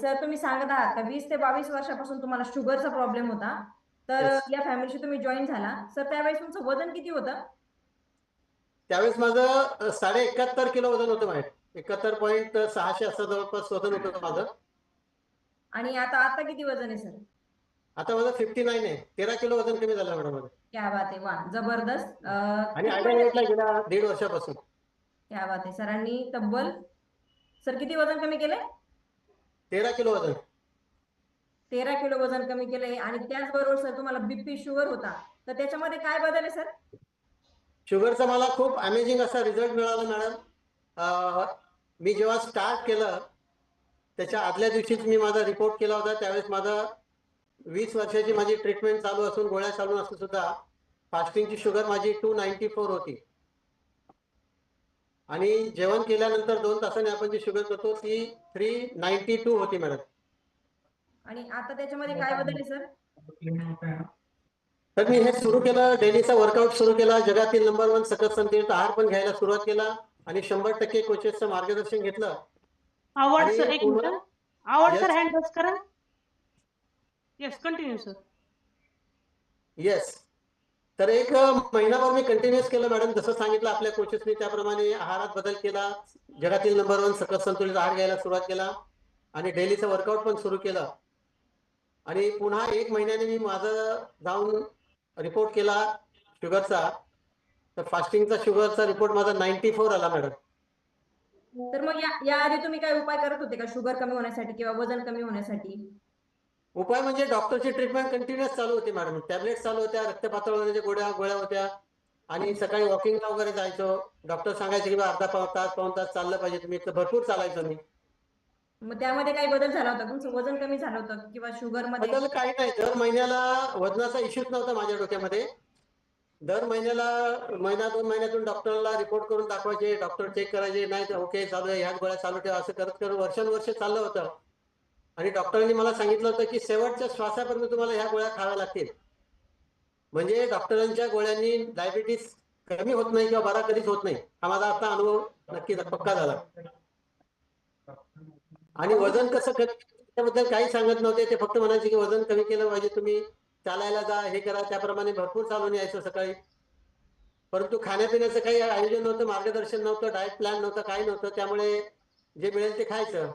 Sir तुम्ही सांगत आहात का 20 ते 22 वर्षापासून तुम्हाला शुगरचा प्रॉब्लेम होता, तर येस. या फॅमिलीशी तुम्ही जॉईन झाला. सर त्यावेळेस तुमचं वजन किती होतं? त्यावेळेस माझं 71 किलो वजन होतं माझे. 71.600 असं जवळपास वजन होतं माझं. आणि आता आता किती वजन आहे सर? आता माझं 59 आहे. 13 किलो वजन कमी झालं मॅडम माझं. क्या बात आहे, वा जबरदस्त. आणि किती आयडिया महिने? वेटला गेला 1.5 वर्षापासून. क्या बात आहे. सरांनी तब्बल सर किती वजन कमी केलंय? 13 किलो वजन. 13 किलो वजन कमी केलंय. आणि त्याचबरोबर सर तुम्हाला बीपी शुगर होता, तर त्याच्यामध्ये काय बदल आहे सर? शुगरचा मला खूप अमेझिंग असा रिझल्ट मिळाला मॅडम. मी जेव्हा स्टार्ट केलं त्याच्या आदल्या दिवशीच मी माझा रिपोर्ट केला होता. त्यावेळेस माझा 20 वर्षाची माझी ट्रीटमेंट चालू असून गोळ्या चालू असून सुद्धा फास्टिंगची शुगर माझी 294 होती. आणि जेवण केल्यानंतर 2 तासांनी आपण जी शुगर करतो ती 392 होती मॅडम. आणि आता त्याच्यामध्ये काय बदल आहे सर? तर मी हे सुरू केलं, डेलीचा वर्कआउट सुरू केला, जगातील नंबर 1 सकस संतुलित आहार पण घ्यायला सुरुवात केला आणि 100% कोचेसचं मार्गदर्शन घेतलं. आवड सर, एक मिनिट. आवड Yes. सर, हँड रेस करा. Yes, continue sir. येस. तर एक महिनाभर मी कंटिन्युअस केलं मॅडम. जसं सांगितलं आपल्या कोचेसनी त्याप्रमाणे आहारात बदल केला, जगातील नंबर 1 सकस संतुलित आहार घ्यायला सुरुवात केला आणि डेलीचं वर्कआउट पण सुरू केलं. आणि पुन्हा 1 महिन्याने मी माझं जाऊन रिपोर्ट केला शुगरचा. तर फास्टिंगचा शुगरचा रिपोर्ट माझा 94 आला मॅडम. तर मग या आधी तुम्ही काय उपाय करत होते का शुगर कमी होण्यासाठी किंवा वजन कमी होण्यासाठी? उपाय म्हणजे डॉक्टरची ट्रीटमेंट कंटिन्युअस चालू होती मॅडम. टॅबलेट चालू होत्या, रक्त पातळ गोळ्या होत्या आणि सकाळी वॉकिंगला वगैरे जायचो. डॉक्टर सांगायचे की अर्धा पाऊण तास चाललं पाहिजे तुम्ही. तर भरपूर चालायचो मी. मग त्यामध्ये काही बदल झाला होता? तुमचं वजन कमी झालं होतं किंवा शुगर मध्ये? बदल काही नाही. दर महिन्याला वजनाचा इश्यूच नव्हता माझ्या डोक्यामध्ये. दर महिन्याला महिना 2 महिन्यातून डॉक्टरला रिपोर्ट करून दाखवायचे. डॉक्टर चेक करायचे, नाही ओके चालू आहे, ह्याच गोळ्या चालू ठेवा. असं करत करत वर्षानुवर्ष चाललं होतं. आणि डॉक्टरांनी मला सांगितलं होतं की शेवटच्या श्वासापर्यंत तुम्हाला ह्या गोळ्या खाव्या लागतील. म्हणजे डॉक्टरांच्या गोळ्यांनी डायबिटीस कमी होत नाही किंवा बरा कधीच होत नाही. हा माझा आता अनुभव नक्की पक्का झाला. आणि वजन कसं कमी त्याबद्दल काही सांगत नव्हते. ते फक्त म्हणायचे की वजन कमी केलं पाहिजे, तुम्ही चालायला जा, हे करा. त्याप्रमाणे भरपूर चालून यायचं सकाळी. परंतु खाण्यापिण्याचं काही आयोजन नव्हतं, मार्गदर्शन नव्हतं, डाएट प्लॅन नव्हतं, काही नव्हतं. त्यामुळे जे मिळेल ते खायचं.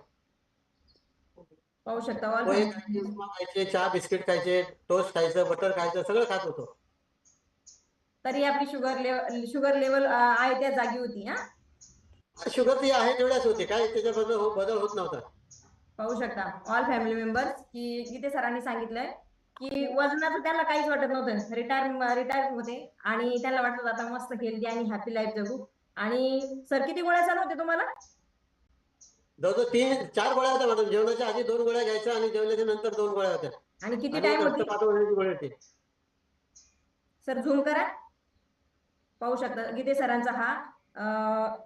पाहू शकता ऑल पोहे फॅमिली. खायचे, उपमा खायचे, चहा बिस्किट खायचे, टोस्ट खायचं, बटर खायचं, सगळं खात होतो. तरी आपली शुगर लेवल आहे त्या जागी होती. शुगर ती आहे तेवढ्याच होते, काय त्याच्याबद्दल बदल होत नव्हता. पाहू शकता ऑल फॅमिली मेंबर्स की गीते सरांनी सांगितलंय की वजनाचं त्यांना काहीच वाटत नव्हतं. रिटायर होते आणि त्यांना वाटत आता मस्त हेल्दी आणि हॅपी लाईफ जगू. आणि सर किती गोळ्या चालू होते तुम्हाला? जवळजवळ 3-4 गोळ्या होत्या मॅडम. जेवणाच्या आधी 2 गोळ्या घ्यायच्या आणि जेवणाच्या नंतर 2 गोळ्या होत्या. आणि किती आणि टाइम रक्त होती? पातळ होण्याची गोळी होती. सर झूम करा. पाहू शकता गीते सरांचा हा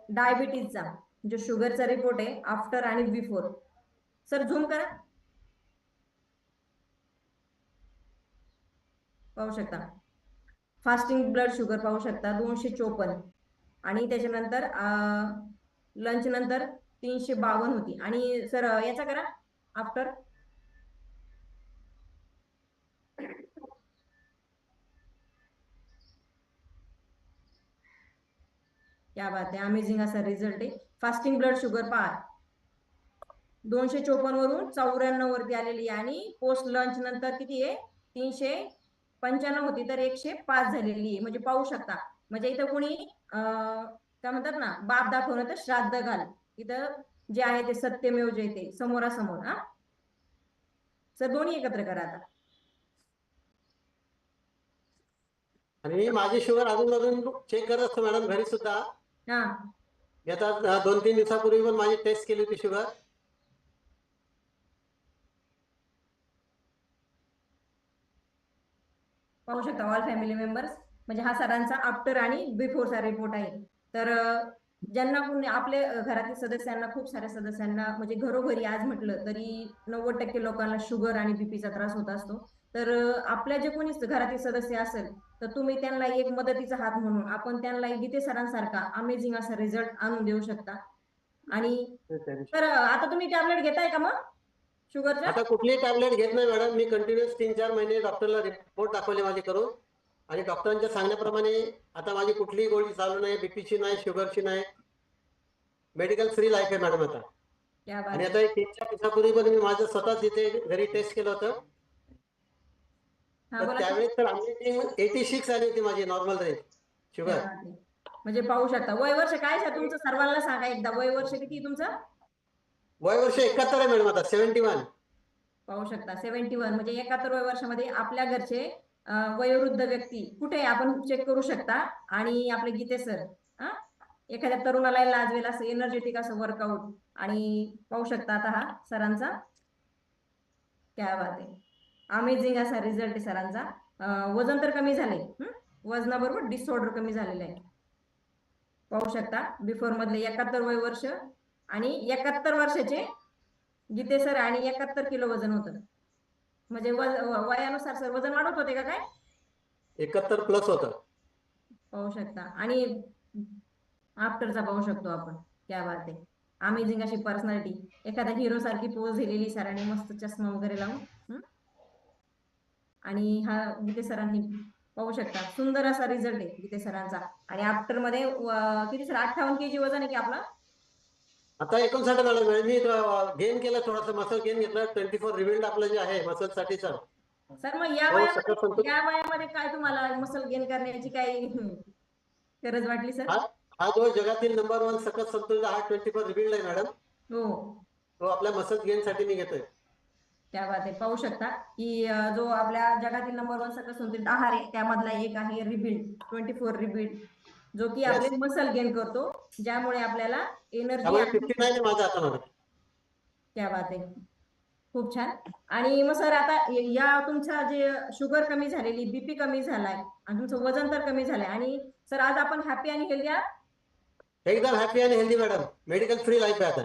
डायबिटीजचा जो शुगरचा रिपोर्ट आहे आफ्टर आणि बिफोर. सर झूम करा. पाहू शकता फास्टिंग ब्लड शुगर पाहू शकता 254 आणि त्याच्यानंतर लंच नंतर 352 होती. आणि सर याचा करा आफ्टर. क्या बात आहे, अमेझिंग असा रिझल्ट आहे. फास्टिंग ब्लड शुगर पहा 254 वरून 94 वरती आलेली आहे. आणि पोस्ट लंच नंतर किती आहे? 395 होती तर 105 झालेली आहे. म्हणजे पाहू शकता. म्हणजे इथं कोणी काय म्हणतात ना, बाप दाखवणं तर श्राद्ध घाल. इथं जे आहे ते सत्यमेव जयते, समोरासमोर. सर दोन्ही एकत्र करा आता. आणि माझी शुगर अजून चेक करत असतो मॅडम घरी सुद्धा. हा आता 2-3 दिवसापूर्वी पण माझी टेस्ट केली होती शुगर. पाहू शकता ऑल फॅमिली मेंबर्स. म्हणजे हा सरांचा आफ्टर आणि बिफोरचा रिपोर्ट आहे. तर ज्यांना कोणी आपल्या घरातील सदस्यांना, खूप साऱ्या सदस्यांना म्हणजे घरोघरी आज म्हटलं तरी 90% लोकांना शुगर आणि बीपीचा त्रास होत असतो. तर आपल्या जे कोणी घरातील सदस्य असेल तर तुम्ही त्यांना एक मदतीचा हात म्हणून आपण त्यांना गीते सरांसारखा अमेझिंग असा रिझल्ट आणून देऊ शकता. आणि तर आता तुम्ही टॅबलेट घेताय का मग? शुगरच्या? आता कुठलीही टॅबलेट घेत नाही मॅडम. मी कंटिन्युअस 3-4 महिने डॉक्टरला रिपोर्ट दाखवले माझे करून आणि डॉक्टरांच्या सांगण्याप्रमाणे आता माझी कुठलीही गोळी चालू नाही, बीपीची नाही, शुगरची नाही. मेडिकल फ्री लाईफ आहे मॅडम आता. क्या बात आणि आहे. आता एक 3-4 दिवसापूर्वी पण मी माझं स्वतःच इथे घरी टेस्ट केलं होतं. हा तर बोला. त्यावेळेस तर अमेझिंग 86 आली होती माझी नॉर्मल रेंज क्या शुगर. बात आहे. म्हणजे पाहू शकता. वय वर्ष काय आहे तुमचं, सर्वांना सांगा एकदा. वय वर्ष किती आहे तुमचं? वय वर्ष 71 आहे मॅडम आता. 71. पाहू शकता 71 म्हणजे 71 वय वर्षामध्ये आपल्या घरचे वयोवृद्ध व्यक्ती कुठे आहे आपण चेक करू शकता. आणि आपले गीते सर एखाद्या तरुणाला लाजवेल असं एनर्जेटिक असं वर्कआउट आणि पाहू शकता आता हा सरांचा. क्या बात आहे. अमेझिंग असा रिझल्ट आहे सरांचा. वजन तर कमी झाले, वजनाबरोबर डिसऑर्डर कमी झालेलं आहे. पाहू शकता बिफोर मधले 71 वय वर्ष आणि 71 वर्षाचे गीते सर आणि 71 किलो वजन होतं. म्हणजे वयानुसार सर वजन वाढत होते का काय? 71 प्लस होतं. पाहू शकता. आणि आफ्टरचा पाहू शकतो आपण. क्या बात आहे. अमेझिंग अशी पर्सनॅलिटी, एखाद्या हिरो सारखी पोज दिलेली सरांनी, मस्त चष्मा वगैरे लावून. आणि हा गीते सरांनी पाहू शकता सुंदर असा रिझल्ट आहे गीते सरांचा. आणि आफ्टर मध्ये किती सर 58 kg वजन आहे की आपला? आता 59 मॅडम. मी गेन केलं, थोडासा मसल गेन घेतला. 24 रिबिल्ड आपलं जे आहे मसल साठीचा. सर मग या हो, सतत वयामध्ये काय तुम्हाला मसल गेन करण्याची काही गरज वाटली सर? हा जो जगातील नंबर 1 सकस संतुलित आहार 24 रिबिल्ड आहे मॅडम. हो. तो आपल्या मसल गेन साठी मी घेतोय. त्या बात आहे. पाहू शकता की जो आपल्या जगातील नंबर 1 सकस संतुलित आहार आहे त्यामधला एक आहे रिबिल्ड 24 रिबिल्ड, जो की आपले मसल गेन करतो, ज्यामुळे आपल्याला एनर्जी. त्यामुळे 59 आहे माझा आता मॅडम. क्या बात आहे. खूप छान. आणि मग सर आता या तुमच्या जे शुगर कमी झालेली, बीपी कमी झालाय आणि तुमचं वजन तर कमी झालंय आणि सर आज आपण हॅपी आणि हेल्दी आहात? एकदम हॅपी आणि healthy madam. Medical free life आहे आता.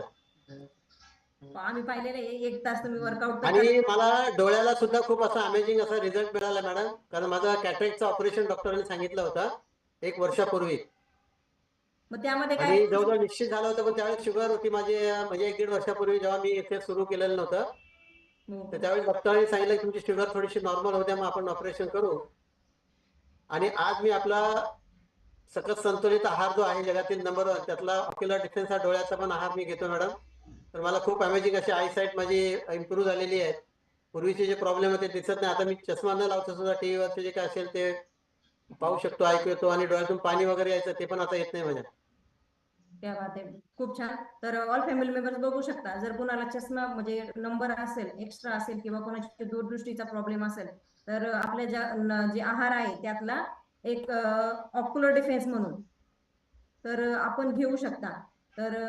आम्ही पाहिलेलं आहे 1 तास तुम्ही वर्कआउट तर आणि मला डोळ्याला सुद्धा खूप असा अमेझिंग असा रिझल्ट मिळाला मॅडम. कारण माझा कॅटरेक्टचं ऑपरेशन डॉक्टरांनी सांगितलं होतं 1 वर्षापूर्वी. मग त्यामध्ये काय? आणि जवळजवळ निश्चित झालं होतं, पण त्यावेळेस शुगर होती माझी. म्हणजे 1-1.5 वर्षापूर्वी जेव्हा मी इथे सुरू केलेलं नव्हतं, तर त्यावेळेस डॉक्टरांनी सांगितलं की तुमची शुगर थोडीशी नॉर्मल होते, मग आपण ऑपरेशन करू. आणि आज मी आपला सकस संतुलित आहार जो आहे जगातील नंबर 1 त्यातला ऑक्युलर डिफेन्स हा डोळ्याचा पण आहार मी घेतो मॅडम. तर मला खूप अमेझिंग अशी आयसाईट माझी इम्प्रूव्ह झालेली आहे. पूर्वीचे जे प्रॉब्लेम होते दिसत नाही, आता मी चष्मा न लावता सुद्धा टीव्हीवरचे जे काय असेल ते पाहू शकतो, ऐकू येतो. आणि डोळ्यातून पाणी वगैरे यायचं ते पण आता येत नाही माझ्या. त्या बात आहे. खूप छान. तर ऑल फॅमिली मेंबर्स बघू शकता, जर कोणाला चष्मा म्हणजे नंबर असेल, एक्स्ट्रा असेल किंवा कोणाची दूरदृष्टीचा प्रॉब्लेम असेल, तर आपल्या जे आहार आहे त्यातला एक ऑक्युलर डिफेन्स म्हणून तर आपण घेऊ शकता. तर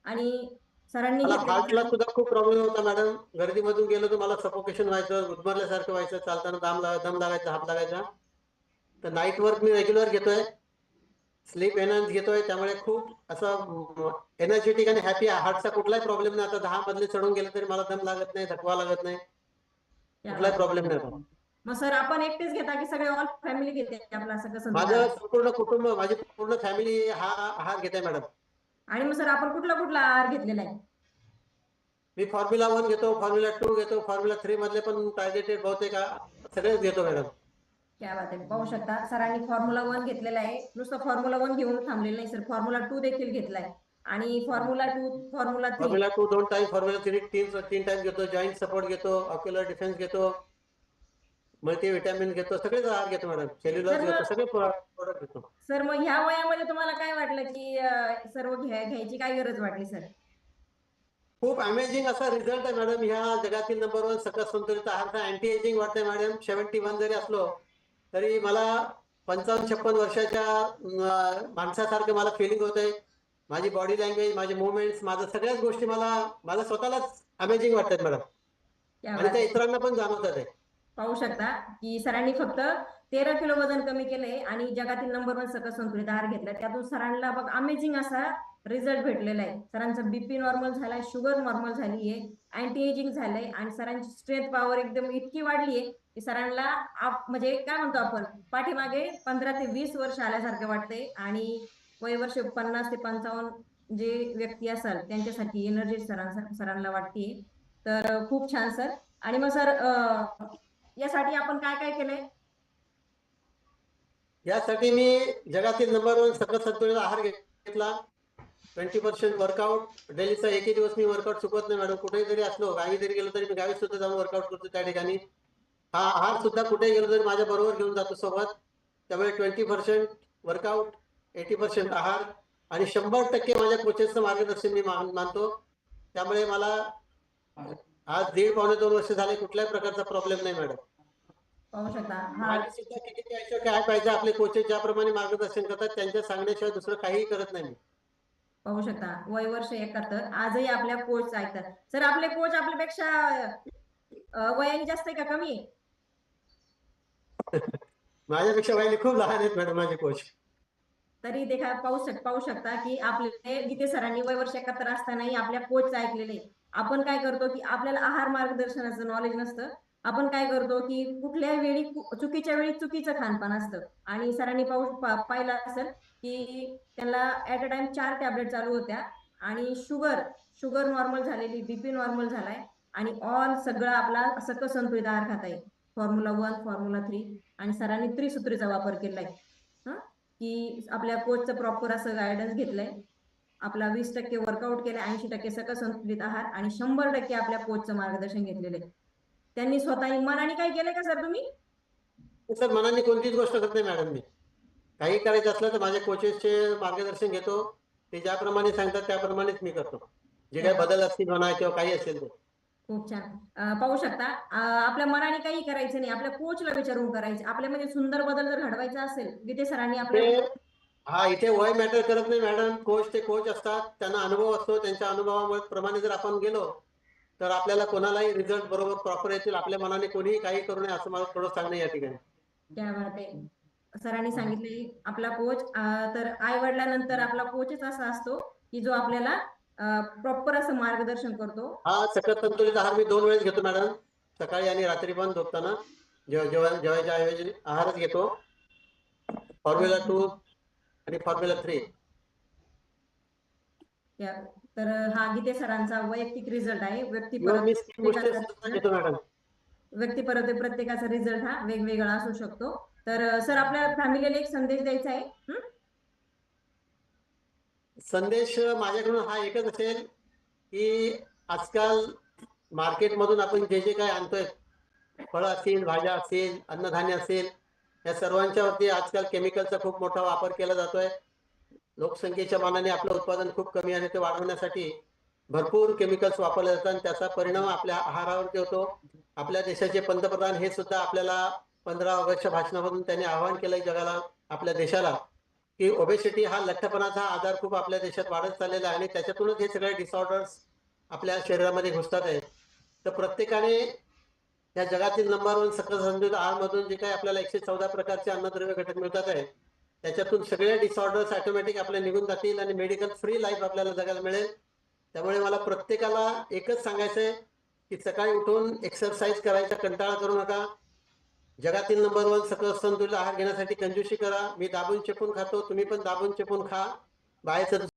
आणि सरांनी मला हार्टला घेतलं. सुद्धा खूप प्रॉब्लेम होता मॅडम. गर्दीमधून गेलो तर मला सफोकेशन व्हायचं, गुदमरल्यासारखं व्हायचं, चालताना दम लागायचा, हात लागायचा. तर नाईट वर्क मी रेग्युलर घेतोय, स्लीप एनर्ज घेतोय. त्यामुळे खूप असं एनर्जेटिक आणि हॅपी आहे. हार्टचा कुठलाही प्रॉब्लेम नाही. आता 10 मधले चढून गेले तरी मला दम लागत नाही, थकवा लागत नाही, कुठलाही प्रॉब्लेम नाही. मग सर आपण एकटेच घेता की सगळे ऑल फॅमिली घेते आपला असं कसं? माझं संपूर्ण कुटुंब, माझी पूर्ण फॅमिली हा आहार घेते मॅडम. आणि मग सर आपण कुठला आहार घेतलेला आहे? मी फॉर्म्युला 1 घेतो, फॉर्म्युला 2 घेतो, फॉर्म्युला 3 मधले पण टार्गेटेड बहुतेक सगळेच घेतो मॅडम. क्या बात आहे. पाहू शकता सरांनी फॉर्म्युला 1 घेतलेला आहे. नुसतं फॉर्म्युला 1 घेऊन थांबलेलं नाही सर, फॉर्म्युला 2 देखील घेतलाय. आणि formula 2, formula 3. Formula 2 2 time, formula 3 3 time घेतो, जॉईंट सपोर्ट घेतो, ऑक्युलर डिफेन्स घेतो, मल्टीव्हिटॅमिन घेतो, सगळेच आहार घेतो मॅडम. सेल्युलर घेतो, सगळे प्रोडक्ट घेतो. सर मग ह्या वयामध्ये तुम्हाला काय वाटलं की सर्व घ्यायची काय गरज वाटली सर? खूप अमेझिंग असा रिझल्ट आहे मॅडम. ह्या जगातील नंबर 1 सकस संतुलित आहारचा. अँटी एजिंग वाटतंय मॅडम. 71 जरी असलो तरी मला 55-56 वर्षाच्या माणसासारखं मला फिलिंग होतंय. माझी बॉडी लँग्वेज, माझे मुवमेंट्स, माझं सगळ्याच गोष्टी मला स्वतःलाच अमेझिंग वाटतात मॅडम. आणि त्या इतरांना पण जाणवतात आहे. पाहू शकता की सरांनी फक्त 13 किलो वजन कमी केलंय आणि जगातील नंबर 1 सकस संतुलित आहार घेतला. त्यातून सरांना बघ अमेझिंग असा रिझल्ट भेटलेला आहे. सरांचा बीपी नॉर्मल झालाय, शुगर नॉर्मल झाली आहे, अँटी एजिंग झालंय आणि सरांची स्ट्रेंथ पॉवर एकदम इतकी वाढली आहे की सरांना म्हणजे काय म्हणतो आपण, पाठीमागे 15 ते 20 वर्ष आल्यासारखं वाटतंय. आणि वय वर्ष 50 ते 55 जे व्यक्ती असाल त्यांच्यासाठी एनर्जी सरांना वाटते. तर खूप छान सर. आणि मग सर यासाठी आपण काय काय केलंय? यासाठी मी जगातील नंबर 1 सकस संतुलित आहार घेतला. 20% वर्कआउट. डेलीचा एकही दिवस मी वर्कआउट चुकवत नाही मॅडम. कुठेही जरी असलो, गावी जरी गेलो तरी मी गावी सुद्धा जाऊन वर्कआउट करतो त्या ठिकाणी. हा आहार सुद्धा कुठेही गेलो तरी माझ्या बरोबर घेऊन जातो सोबत. त्यामुळे 20% वर्कआउट, 80% आहार आणि 100% माझ्या कोचेसचं मार्गदर्शन मी मानतो. त्यामुळे मला आज 1.5-2 वर्ष झाले कुठल्याही प्रकारचा प्रॉब्लेम नाही मॅडम. पाहू शकता हा आणि सुद्धा किती प्यायचं, काय पाहिजे, आपले कोचेस ज्याप्रमाणे मार्गदर्शन करतात त्यांच्या सांगण्याशिवाय दुसरं काहीही करत नाही मी. पाहू शकता वय वर्ष 71 आजही आपल्या कोच ऐकतात. सर आपले कोच आपल्यापेक्षा वयाने जास्त आहे का कमी आहे? माझ्यापेक्षा वयाने खूप लहान आहेत मॅडम माझे कोच. तरी देखा पाहू शकता की आपले गीते सरांनी वय वर्ष 71 असतानाही आपल्या कोच ऐकलेले. आपण काय करतो की आपल्याला आहार मार्गदर्शनाचं नॉलेज नसतं. आपण काय करतो की कुठल्या वेळी चुकीच्या वेळी चुकीचं खानपान असतं. आणि सरांनी पाहिलं असेल की त्यांना ऍट अ टाइम 4 टॅबलेट चालू होत्या आणि शुगर नॉर्मल झालेली, बीपी नॉर्मल झालाय आणि ऑल सगळं आपला सकस संतुलित आहार खाताय. फॉर्म्युला 1, फॉर्म्युला 3 आणि सरांनी त्रिसूत्रीचा वापर केलाय. की आपल्या कोचचं प्रॉपर असं गायडन्स घेतलंय. आपला 20% वर्कआउट केलाय, 80% सकस संतुलित आहार आणि 100% आपल्या कोचचं मार्गदर्शन घेतलेलं आहे. त्यांनी स्वतःही मनाने काय केलंय का सर तुम्ही? सर मनाने कोणतीच गोष्ट करत नाही मॅडम मी. काही करायचं असलं तर माझ्या कोचेसचे मार्गदर्शन घेतो. ते ज्याप्रमाणे सांगतात त्याप्रमाणेच मी करतो. जे काही बदल असतील म्हणा किंवा काही असेल ते. खूप छान. पाहू शकता आपल्या मनाने काही करायचं नाही, आपल्या कोचला विचारून करायचं. आपल्यामध्ये सुंदर बदल जर घडवायचा असेल, गीते सरांनी आपल्या हा इथे वय मॅटर करत नाही मॅडम. कोच ते कोच असतात, त्यांना अनुभव असतो. त्यांच्या अनुभवाप्रमाणे जर आपण गेलो तर आपल्याला कोणालाही रिझल्ट बरोबर प्रॉपर येतील. आपल्या मनाने कोणीही काही करू नये असं मला थोडं सांगणं या ठिकाणी. क्या बात आहे. सरांनी सांगितले आपला कोच तर आई वडिलांनंतर आपला कोचच असा असतो की जो आपल्याला प्रॉपर असं मार्गदर्शन करतो. हा सकस संतुलित आहार मी 2 वेळेस घेतो मॅडम. सकाळी आणि रात्री पण झोपताना. जेवायच्या ऐवजी आहारच घेतो. फॉर्म्युला 2 आणि फॉर्म्युला 3. तर हा गीते सरांचा वैयक्तिक रिझल्ट आहे. मी स्किन बुस्टर सुद्धा घेतो मॅडम. व्यक्तिपरत्वे प्रत्येकाचा रिझल्ट हा वेगवेगळा असू शकतो. तर सर आपल्या फॅमिलीला एक संदेश द्यायचा आहे. संदेश माझ्याकडून हा एकच असेल की आजकाल मार्केटमधून आपण जे जे काही आणतोय, फळं असतील, भाज्या असतील, अन्नधान्य असेल, या सर्वांच्या वरती आजकाल केमिकलचा खूप मोठा वापर केला जातोय. लोकसंख्येच्या मानाने आपलं उत्पादन खूप कमी आहे. ते वाढवण्यासाठी भरपूर केमिकल्स वापरले जातात आणि त्याचा परिणाम आपल्या आहारावरती होतो. आपल्या देशाचे पंतप्रधान हे सुद्धा आपल्याला 15 ऑगस्टच्या भाषणामधून त्यांनी आवाहन केलंय जगाला, आपल्या देशाला, की ओबेसिटी हा लठ्ठपणाचा आजार खूप आपल्या देशात वाढत चाललेला आहे आणि त्याच्यातूनच हे सगळे डिसऑर्डर्स आपल्या शरीरामध्ये घुसतात आहेत. तर प्रत्येकाने या जगातील नंबर 1 सकस संतुलित आहारमधून जे काही आपल्याला 114 प्रकारचे अन्नद्रव्य घटक मिळतात आहे, त्याच्यातून सगळे डिसऑर्डर्स ऑटोमॅटिक आपले निघून जातील आणि मेडिकल फ्री लाईफ आपल्याला जगायला मिळेल. त्यामुळे मला प्रत्येकाला एकच सांगायचंय की सकाळी उठून एक्सरसाइज करायचा कंटाळा करू नका. जगातील नंबर 1 सकस संतुलित आहार घेण्यासाठी कंजूसी करा. मी दाबून चेपून खातो, तुम्ही पण दाबून चेपून खा. बाहेरचं